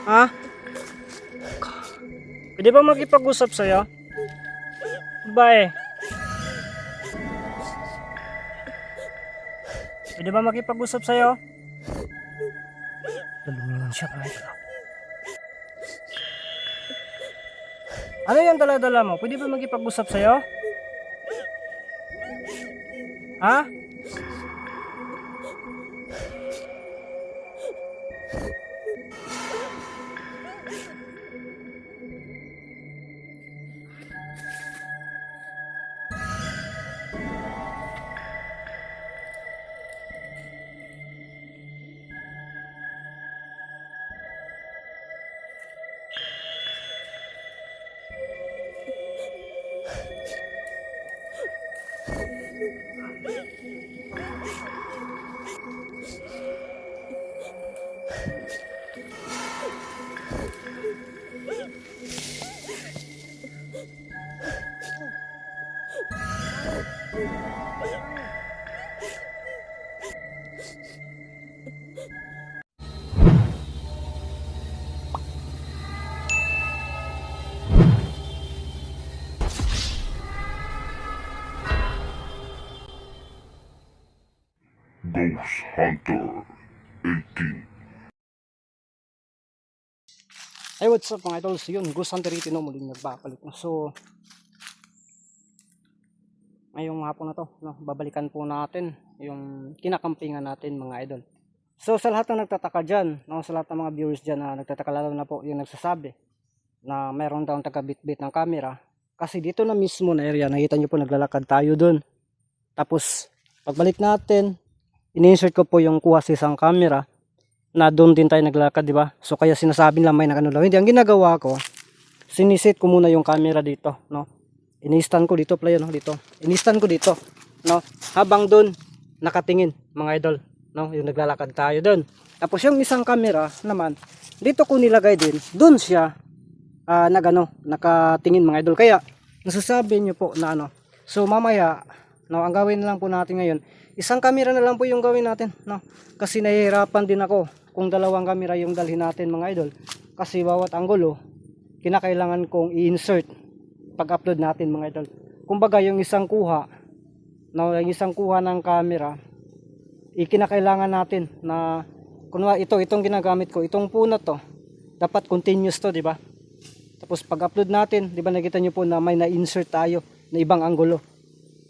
Ha? Pwede ba makipag-usap sa'yo? Babae. Pwede ba makipag-usap sa'yo? Dalawin lang siya kahit ano. Ano yung dala-dala mo? Pwede ba makipag-usap sa'yo? Ha? Ghost Hunter 18. Hey, what's up mga idol? So yun, Ghost Hunter 18 no, muling nagbabalik. So, ngayong hapon na to, no, babalikan po natin yung kinakampingan natin mga idol. So sa lahat ng nagtataka dyan, no, sa lahat ng mga viewers dyan na nagtataka, lalo na po yung nagsasabi na mayroon daw taga-bit-bit ng camera. Kasi dito na mismo na area, nakita nyo po naglalakad tayo dun. Tapos, pagbalik natin, ini-insert ko po yung kuha sa isang camera na doon din tayo naglalakad, di ba? So kaya sinasabi nila may nakano lang. Hindi, ang ginagawa ko, sinisit ko muna yung camera dito, no? Ini-stand ko dito, player, no? Dito. Ini-stand ko dito, no? Habang doon nakatingin, mga idol, no? Yung naglalakad tayo doon. Tapos yung isang camera naman, dito ko nilagay din, doon siya nakatingin, mga idol. Kaya nasasabi niyo po na ano. So mamaya, no, ang gawin na lang po natin ngayon, isang camera na lang po yung gawin natin, no? Kasi nahihirapan din ako kung dalawang camera yung dalhin natin, mga idol. Kasi bawat anggulo, kinakailangan kong i-insert pag-upload natin, mga idol. Kumbaga yung isang kuha, no, yung isang kuha ng camera, ikinakailangan natin na kunwa itong ginagamit ko, itong punot to, dapat continuous to, di ba? Tapos pag-upload natin, di ba nakita nyo po na may na-insert tayo na ibang anggulo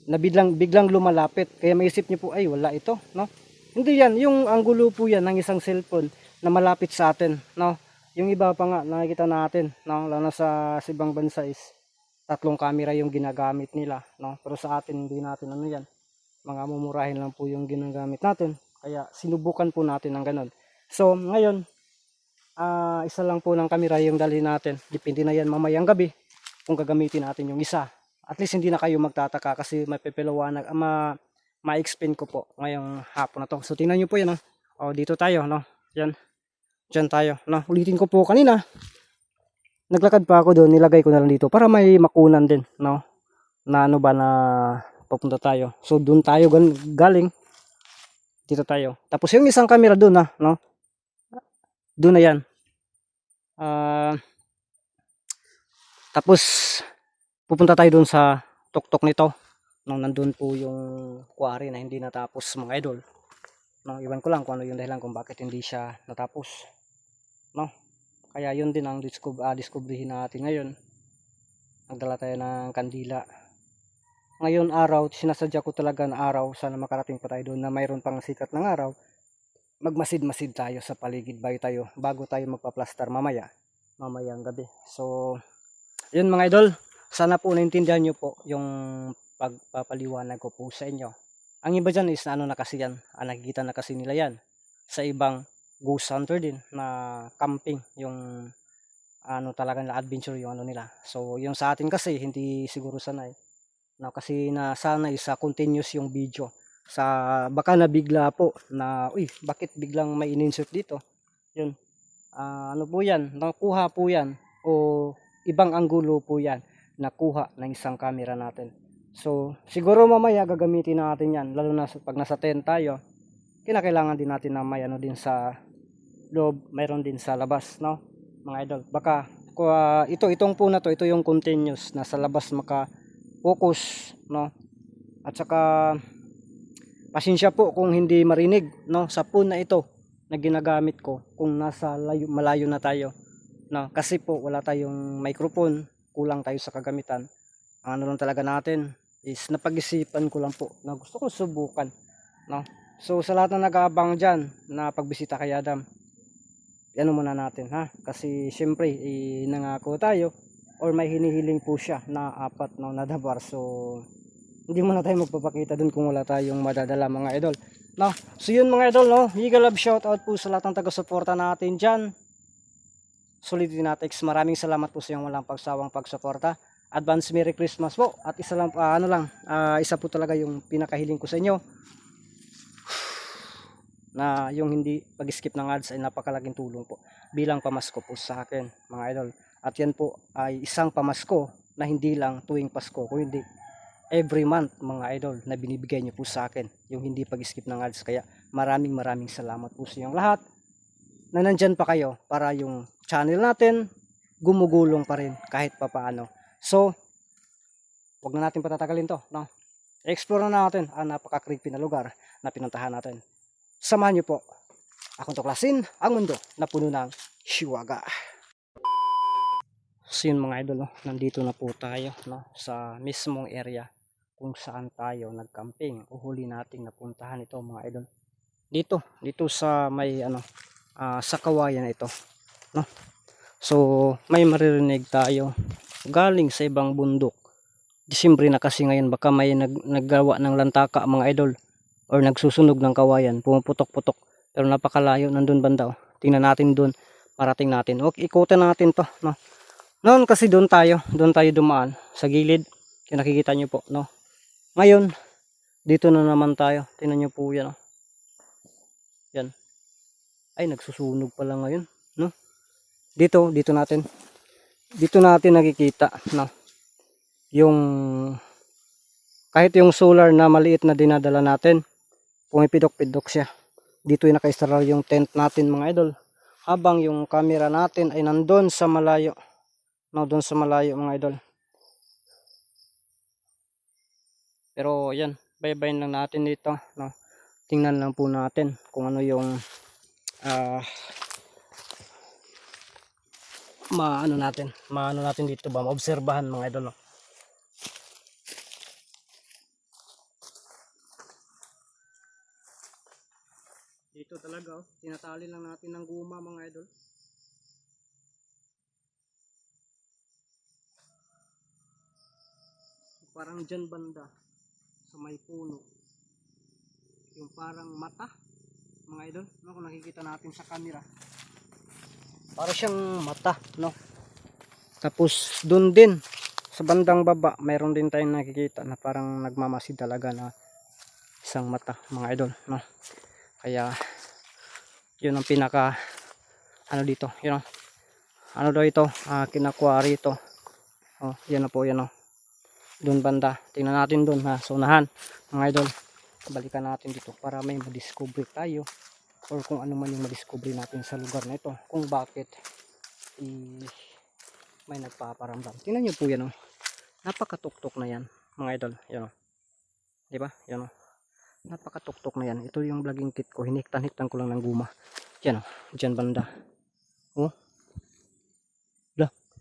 na biglang lumalapit. Kaya maisip nyo po, ay wala ito, no? Hindi yan, yung anggulo po yan ng isang cellphone na malapit sa atin, no? Yung iba pa nga nakikita natin, no? Lalo sa ibang bansa is tatlong camera yung ginagamit nila, no? Pero sa atin hindi natin ano yan, mga mumurahin lang po yung ginagamit natin. Kaya sinubukan po natin ng ganun. So ngayon, isa lang po ng camera yung dalhin natin. Depende na yan mamayang gabi kung gagamitin natin yung isa. At least hindi na kayo magtataka kasi may pepelawanag, ma-explain ko po ngayong hapon na to. So tingnan nyo po yan, no? O, dito tayo, no? Yan. Diyan tayo, no? Ulitin ko po kanina. Naglakad pa ako doon, nilagay ko na lang dito para may makunan din, no? Na ano ba na papunta tayo. So doon tayo galing. Dito tayo. Tapos yung isang camera doon na, no? Doon na yan. Tapos pupunta tayo doon sa tuktok nito. No, nandun po yung quarry na hindi natapos, mga idol. No, iwan ko lang kung ano yung dahilan kung bakit hindi siya natapos. No? Kaya yun din ang diskubrihin natin ngayon. Nagdala tayo ng kandila. Ngayon araw, sinasadya ko talaga na araw, sana makarating pa tayo doon na mayroon pang sikat ng araw. Magmasid-masid tayo sa paligid bago tayo magpa-plaster mamayang gabi. So, yun mga idol, sana po naintindihan nyo po yung pagpapaliwanag ko po sa inyo. Ang iba dyan is ano na kasi yan, nakikita na kasi nila yan sa ibang ghost hunter din na camping, yung ano talaga na adventure yung ano nila. So yung sa atin kasi hindi siguro sanay, no, kasi nasanay sa continuous yung video. Sa baka nabigla po na bakit biglang may in-insert dito, yun, ano po yan, nakuha po yan o ibang anggulo po yan nakuha ng isang camera natin. So siguro mamaya gagamitin natin yan, lalo na pag nasa tent tayo, kinakailangan din natin na may ano din sa loob, mayroon din sa labas, no? mga idol. Baka itong po na to, ito yung continuous, nasa labas maka focus, no? At saka pasensya po kung hindi marinig, no, sa phone na ito na ginagamit ko kung nasa malayo na tayo, no? Kasi po wala tayong microphone, kulang tayo sa kagamitan. Ang ano lang talaga natin is napag-isipan ko lang po na gusto ko subukan, no? So sa lahat na nag-aabang dyan na pagbisita kay Adam, ano muna natin, ha, kasi syempre nangako tayo or may hinihiling po siya na apat, no, na dabar. So hindi muna tayo magpapakita dun kung wala tayong madadala, mga idol, no? So yun, mga idol, no, mega love shout out po sa lahat ng taga-suporta natin dyan. Solid Dinatics, maraming salamat po sa iyong walang pagsawang pagsuporta. Advance Merry Christmas po. At isa lang, isa po talaga yung pinakahiling ko sa inyo, na yung hindi pag-skip ng ads ay napakalaking tulong po bilang pamasko po sa akin, mga idol. At yan po ay isang pamasko na hindi lang tuwing Pasko, kundi every month, mga idol, na binibigay nyo po sa akin yung hindi pag-skip ng ads. Kaya maraming salamat po sa inyong lahat na nandyan pa kayo para yung channel natin gumugulong pa rin kahit papaano. So wag na natin patatagalin to, no? Explore na natin ang napaka-creepy na lugar na pinuntahan natin. Samahan niyo po akong tuklasin ang mundo na puno ng hiwaga. So yun, mga idol, no? Nandito na po tayo, no, sa mismong area kung saan tayo nagcamping o huli nating napuntahan ito, mga idol. Dito sa may sa kawayan ito, no? So may maririnig tayo galing sa ibang bundok. Disyembre na kasi ngayon, baka may naggawa ng lantaka, mga idol, or nagsusunog ng kawayan, pumuputok-putok, pero napakalayo, nandun banda, oh. Tingnan natin dun, parating natin. Okay, ikutan natin to, no? Noon kasi doon tayo dumaan sa gilid, yung nakikita nyo po, no? Ngayon dito na naman tayo, tingnan nyo po yan, oh. Yan, ay nagsusunog pala ngayon, no? Dito natin nakikita, no, yung kahit yung solar na maliit na dinadala natin, pumipidok-pidok siya. Dito yung naka-install yung tent natin, mga idol, habang yung camera natin ay nandun sa malayo, no, doon sa malayo, mga idol. Pero yan, baybayin lang natin dito, no. Tingnan lang po natin kung ano yung maano natin dito ba, maobserbahan, mga idol, no. Dito talaga, oh, tinatali lang natin ng guma, mga idol. Parang dyan banda sa may puno, yung parang mata, mga idol, no, kung nakikita natin sa camera, para siyang mata, no. Tapos doon din sa bandang baba, mayroon din tayong nakikita na parang nagmamasid talaga na isang mata, mga idol, no. Kaya yun ang pinaka dito, yun, ano daw ito, kinakuha rito, oh, yan na po, yan, oh, doon banda. Tingnan natin doon, ha, sa unahan, mga idol. Balikan natin dito para may madiscover tayo, or kung ano man yung madiscover natin sa lugar na ito, kung bakit may nagpaparamdam. Tingnan nyo po yan, oh. Napakatuktok na yan, mga idol, yan, oh. Diba, yan, oh. Napakatuktok na yan. Ito yung vlogging kit ko, hiniktan ko lang ng guma. Yan, oh, dyan banda, oh.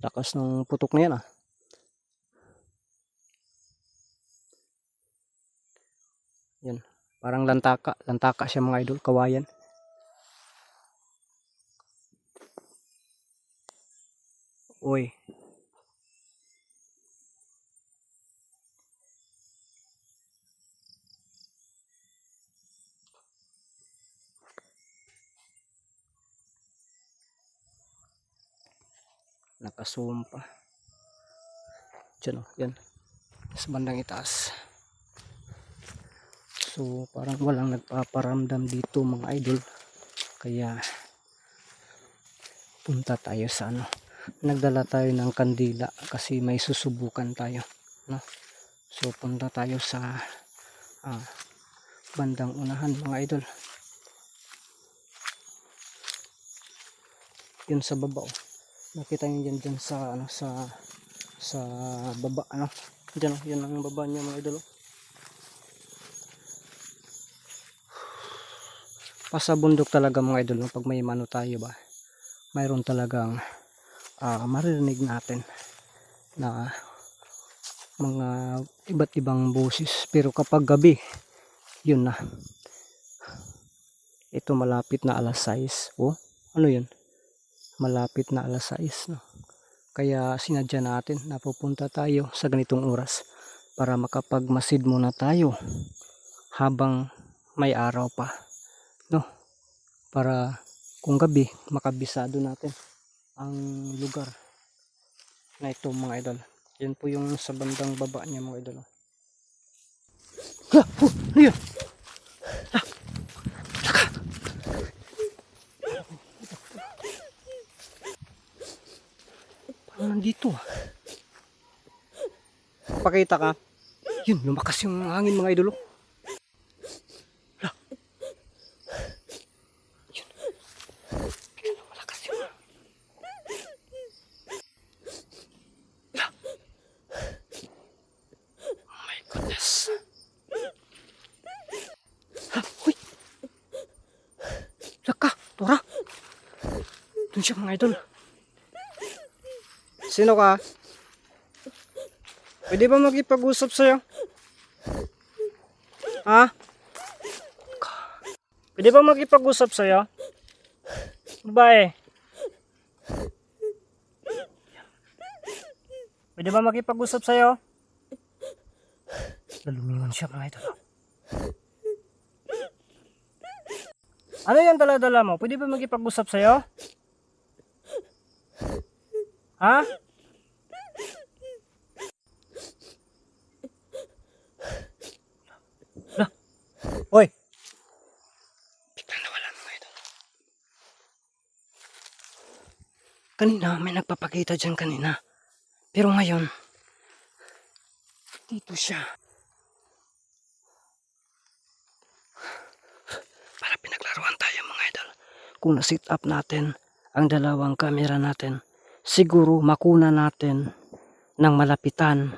Lakas ng putok na yan, ah. Yan, parang lantaka siya, mga idol, kawayan. Uy, nakasumpa dyan, oh, yan, sa bandang itaas. So parang walang nagpaparamdam dito, mga idol. Kaya punta tayo sa nagdala tayo ng kandila kasi may susubukan tayo, no? So punta tayo sa bandang unahan, mga idol. Yun sa baba, oh. Nakita niyo dyan sa ano sa baba ano. Diyan oh, yun ang baba niya mga idol. Oh. Pasabundok talaga mga idol no? Pag may mano tayo ba, mayroon talagang maririnig natin na mga iba't ibang boses. Pero kapag gabi, yun na. Ito malapit na alas 6. Oh, ano yun? Malapit na alas 6 no. Kaya sinadya natin na pupunta tayo sa ganitong oras para makapagmasid muna tayo habang may araw pa, no? Para kung gabi makabisado natin ang lugar na ito mga idol. Yan po yung sa bandang baba niya mga idol. Ano yun? Parang nandito ah. Pakita ka. Yun, lumakas yung hangin mga idol. Hala. Yun. Kaya malakas yung hangin. Hala. Oh my goodness. Ha, huy. Laka, tora. Doon siya mga idol. Sino ka? Pwede ba makipag-usap sa'yo? Ha? Pwede ba makipag-usap sa'yo? Babae. Pwede ba makipag-usap sa'yo? Lalumingon siya mga idol. Ano yung dala-dala mo? Pwede ba makipag-usap sa'yo? Ha? Lah. Hoy. Biglang nawala mga idol. Kanina may nagpapakita dyan kanina. Pero ngayon, dito siya. Para pinaglaruan tayo mga idol. Kung na-sit up natin ang dalawang camera natin, siguro makuna natin ng malapitan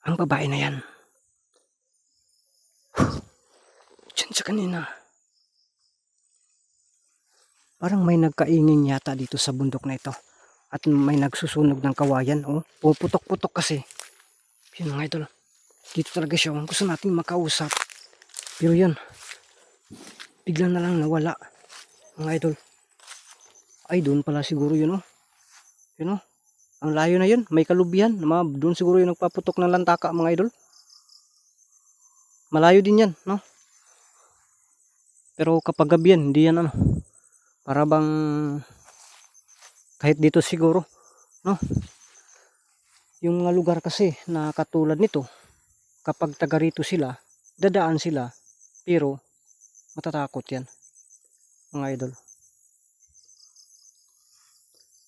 ang babae na yan. Diyan siya kanina. Parang may nagkaingin yata dito sa bundok na ito. At may nagsusunog ng kawayan. Oh, puputok-putok kasi. Yun mga idol. Dito talaga siya. Gusto nating makausap. Pero yun. Biglang na lang nawala. Mga idol. Ay, doon pala siguro yun oh. Yun oh. Ang layo na yun. May kalubihan. Doon siguro yung nagpaputok ng lantaka mga idol. Malayo din yan, no? Pero kapag gabi yan, hindi yan ano. Para bang kahit dito siguro, no? Yung mga lugar kasi na katulad nito, kapag taga rito sila, dadaan sila, pero matatakot yan, mga idol.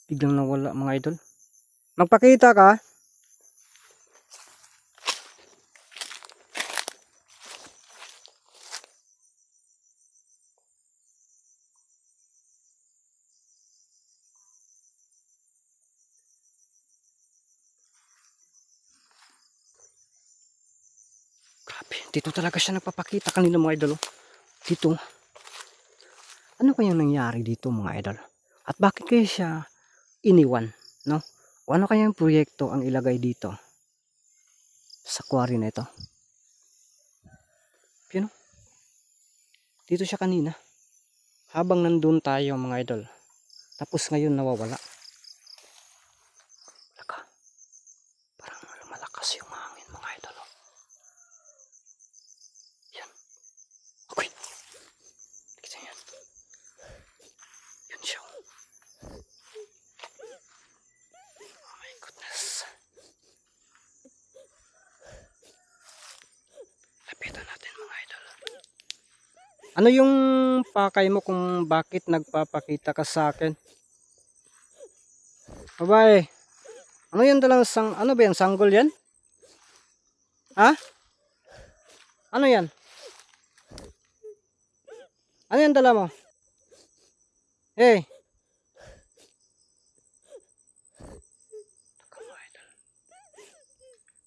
Biglang nawala mga idol. Magpakita ka. Grabe, dito talaga siya nagpapakita kanina mga idol. Dito. Ano kayang nangyari dito mga idol? At bakit kaya siya iniwan, no? O ano kayang proyekto ang ilagay dito sa quarry na ito? You know? Dito siya kanina. Habang nandun tayo mga idol. Tapos ngayon nawawala. Laka. Parang lumalakas yung hangin mga idol. Yan. Okay. Kita yan. Yun siya. Oh my goodness. Lapitan natin mga idol. Ano yung pakay mo kung bakit nagpapakita ka sa akin? Babae. Ano yan dalang ano ba yan? Sanggol yan? Ha? Ano yan? Ano yan dala mo? Hey!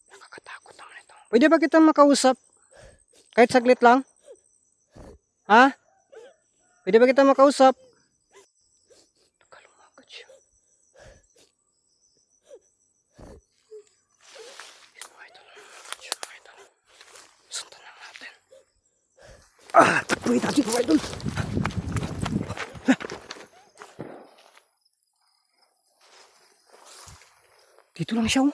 Nakakatakot naman ito. Pwede ba kita makausap? Kahit saglit lang? Ha? Pwede ba kita makausap? Kalumakad siya. Sundan lang natin. Takbuhin natin mga idol. Dito lang siya, oh.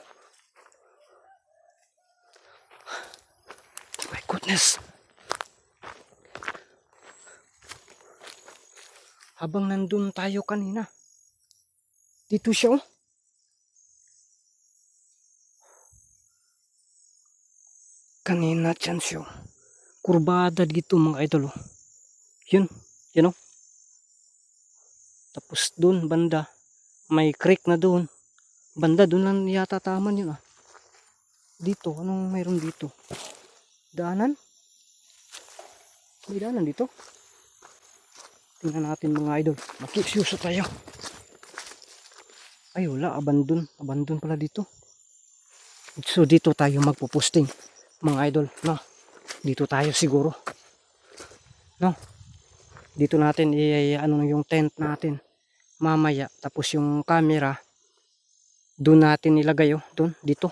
My goodness. Habang nandun tayo kanina, dito siya, oh. Kanina dyan siya, oh. Kurbada dito mga idol, oh. Yun, yun, oh. Tapos dun, banda, may creek na dun. Banda, dun lang yata taman yun, ah. Dito, anong mayroon dito? Daanan? May daanan dito? Tingnan natin mga idol. Makisyuso tayo. Ay wala, abandon. Abandon pala dito. So dito tayo magpupusting mga idol. No? Dito tayo siguro. No? Dito natin ano yung tent natin. Mamaya. Tapos yung camera. Doon natin ilagay, oh. Doon, dito.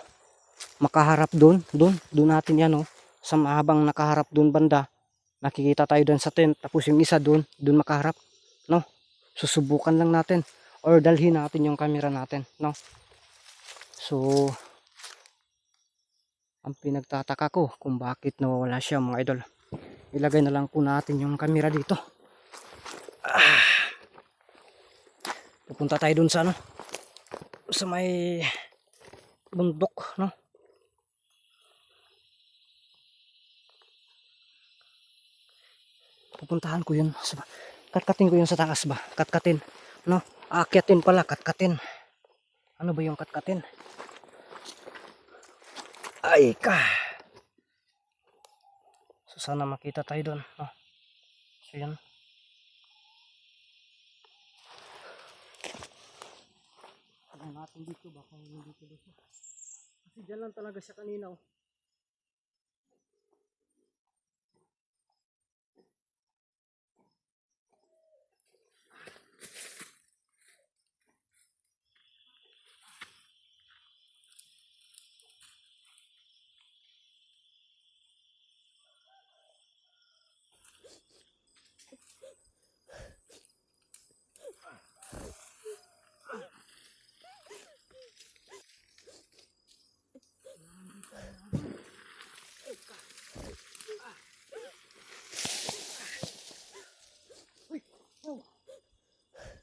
Makaharap doon. Doon natin yan, oh. Sa habang nakaharap doon banda. Nakikita tayo doon sa tent. Tapos yung isa doon makaharap. No? Susubukan lang natin. Or dalhin natin yung camera natin. No? So, ang pinagtataka ko kung bakit nawawala siya mga idol. Ilagay na lang po natin yung camera dito. Pupunta tayo doon sa ano. Sa may bundok. No? Pupuntahan ko yun. Katkatin ko yun sa taas ba? Katkatin. No? Aakyatin pala. Katkatin. Ano ba yung katkatin? Ay ka. So sana makita tayo doon. No? So yan. Ano natin dito. Baka hindi dito dito. Kasi dyan lang talaga siya kanina. Oh.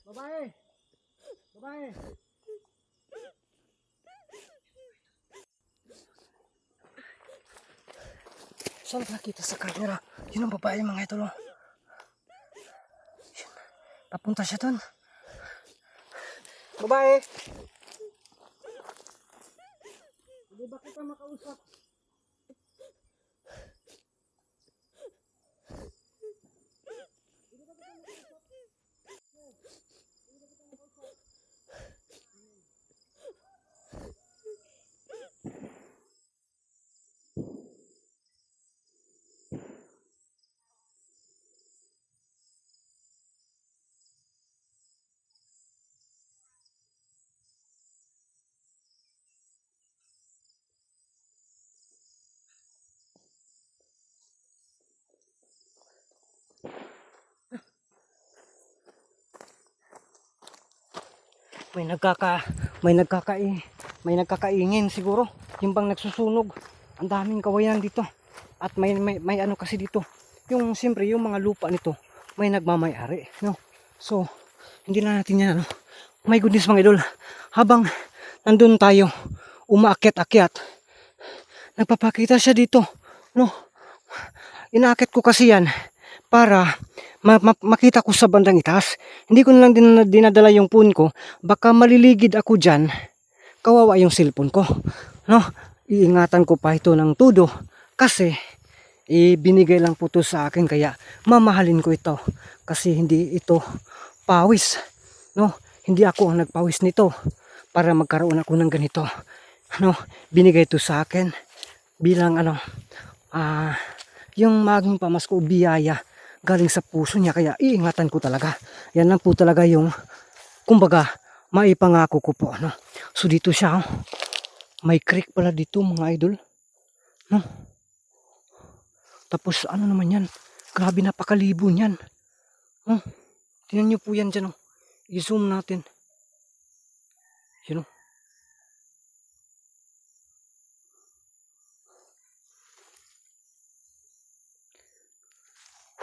Babae! Babae! Saan nakita sa camera? Yun ang babae mga idol. Papunta siya doon. Babae! Hindi ba kita makausap? May nagkakaingin siguro. Yung bang nagsusunog. Ang daming kawayan dito. At may ano kasi dito. Yung siyempre yung mga lupa nito may nagmamay-ari, no? So, hindi na natin yan, no? My goodness mga idol. Habang nandun tayo, umaakyat-akyat. Nagpapakita siya dito, no? Inaakit ko kasi yan para makita ko sa bandang itaas. Hindi ko na lang dinadala yung phone ko. Baka maliligid ako dyan. Kawawa yung cellphone ko. No? Iingatan ko pa ito ng todo. Kasi, binigay lang po ito sa akin. Kaya, mamahalin ko ito. Kasi hindi ito pawis. No, hindi ako ang nagpawis nito para magkaroon ako ng ganito. Ano, binigay ito sa akin bilang yung maging pamasko biyaya galing sa puso niya, kaya iingatan ko talaga. Yan lang po talaga yung kumbaga maipangako ko po, no. So dito siya, oh. May creek pala dito mga idol, no. Tapos ano naman yan, grabe napakalibo niyan, no. Tingnan nyo po yan dyan, oh. I-zoom natin, yun, oh.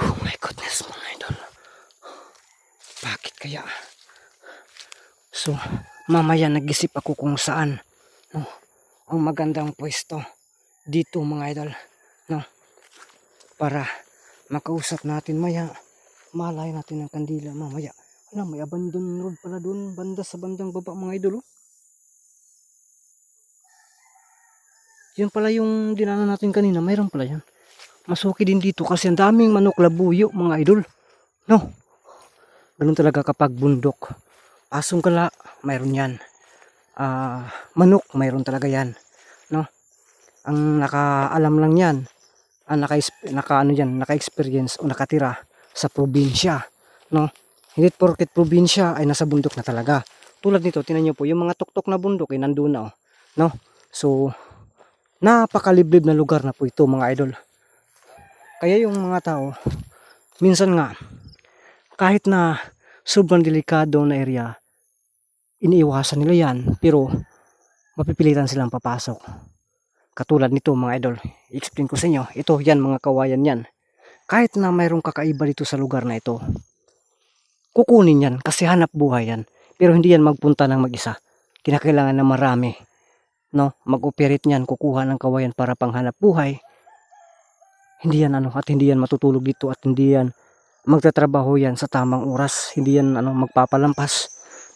Oh my goodness mga idol, bakit kaya? So mamaya nag-isip ako kung saan, no, ang magandang pwesto dito mga idol, no, para makausap natin maya, malay natin ng kandila mamaya. Alam, may abandon road pala doon banda sa bandang baba mga idol, oh. Yan pala yung dinaanan natin kanina, mayroon pala yan. Masuki din dito kasi ang daming manok labuyo mga idol, no. Ganun talaga kapag bundok, asong kala mayroon yan, manok mayroon talaga yan, no. Ang nakaalam lang yan, ang naka-experience o nakatira sa probinsya, no. Hindi porket probinsya ay nasa bundok na talaga. Tulad nito, tinan nyo po, yung mga tuktok na bundok ay nandun na, oh, no. So napakaliblib na lugar na po ito mga idol. Kaya yung mga tao minsan nga kahit na sobrang delikado na area, iniiwasan nila yan, pero mapipilitan silang papasok. Katulad nito mga idol, i-explain ko sa inyo, ito yan mga kawayan yan. Kahit na mayroong kakaiba dito sa lugar na ito, kukunin yan kasi hanap buhay yan. Pero hindi yan magpunta ng mag-isa, kinakailangan na marami, no, mag-operate niyan, kukuha ng kawayan para panghanap buhay. Hindi yan at hindi yan matutulog dito at hindi yan magtatrabaho yan sa tamang oras, hindi yan magpapalampas.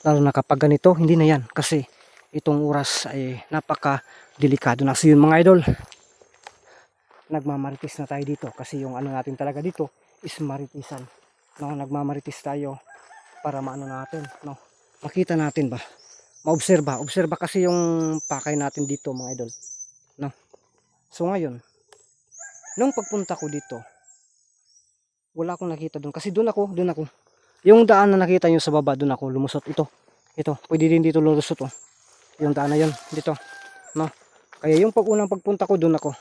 Lalo na kapag ganito, hindi na yan kasi itong oras ay napaka delikado na. So yun mga idol, nagmamaritis na tayo dito kasi yung natin talaga dito is maritisan, no. Nagmamaritis tayo para maano natin, no, makita natin ba, maobserba kasi yung pakay natin dito mga idol, no. So ngayon, nung pagpunta ko dito, wala akong nakita doon kasi doon ako yung daan na nakita nyo sa baba, doon ako lumusot. Ito pwede din dito lumusot, oh. Yung daan na yun dito, no. Kaya yung unang pagpunta ko doon ako,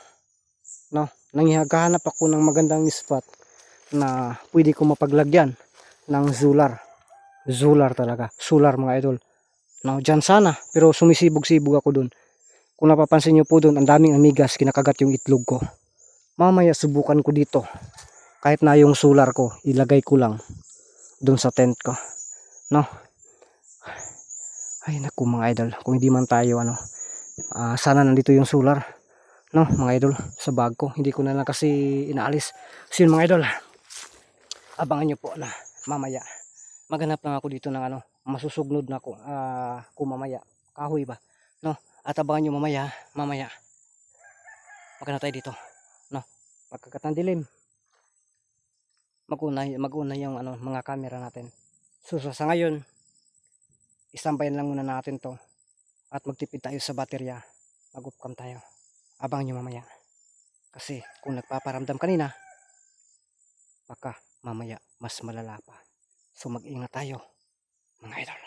no, nanghihanap ako ng magandang spot na pwede ko mapaglagyan ng solar talaga, solar mga idol, no. Dyan sana, pero sumisibog-sibog ako doon. Kung napapansin nyo po doon, ang daming amigas, kinakagat yung itlog ko. Mamaya subukan ko dito, kahit na yung solar ko ilagay ko lang doon sa tent ko, no. Ay naku mga idol, kung hindi man tayo sana nandito yung solar, no mga idol, sa bag ko. Hindi ko na lang kasi inaalis. So yun mga idol, abangan nyo po na mamaya maghanap lang ako dito ng masusugnod na ako kung mamaya kahoy ba, no. At abangan nyo mamaya maghanap tayo dito, no. Pagkakatang dilim, mag-una yung mga camera natin. So sa ngayon, isambayan lang muna natin to at magtipid tayo sa baterya, mag-off-cam tayo. Abangan nyo mamaya kasi kung nagpaparamdam kanina, baka mamaya mas malala pa. So mag-ingat tayo mga idol.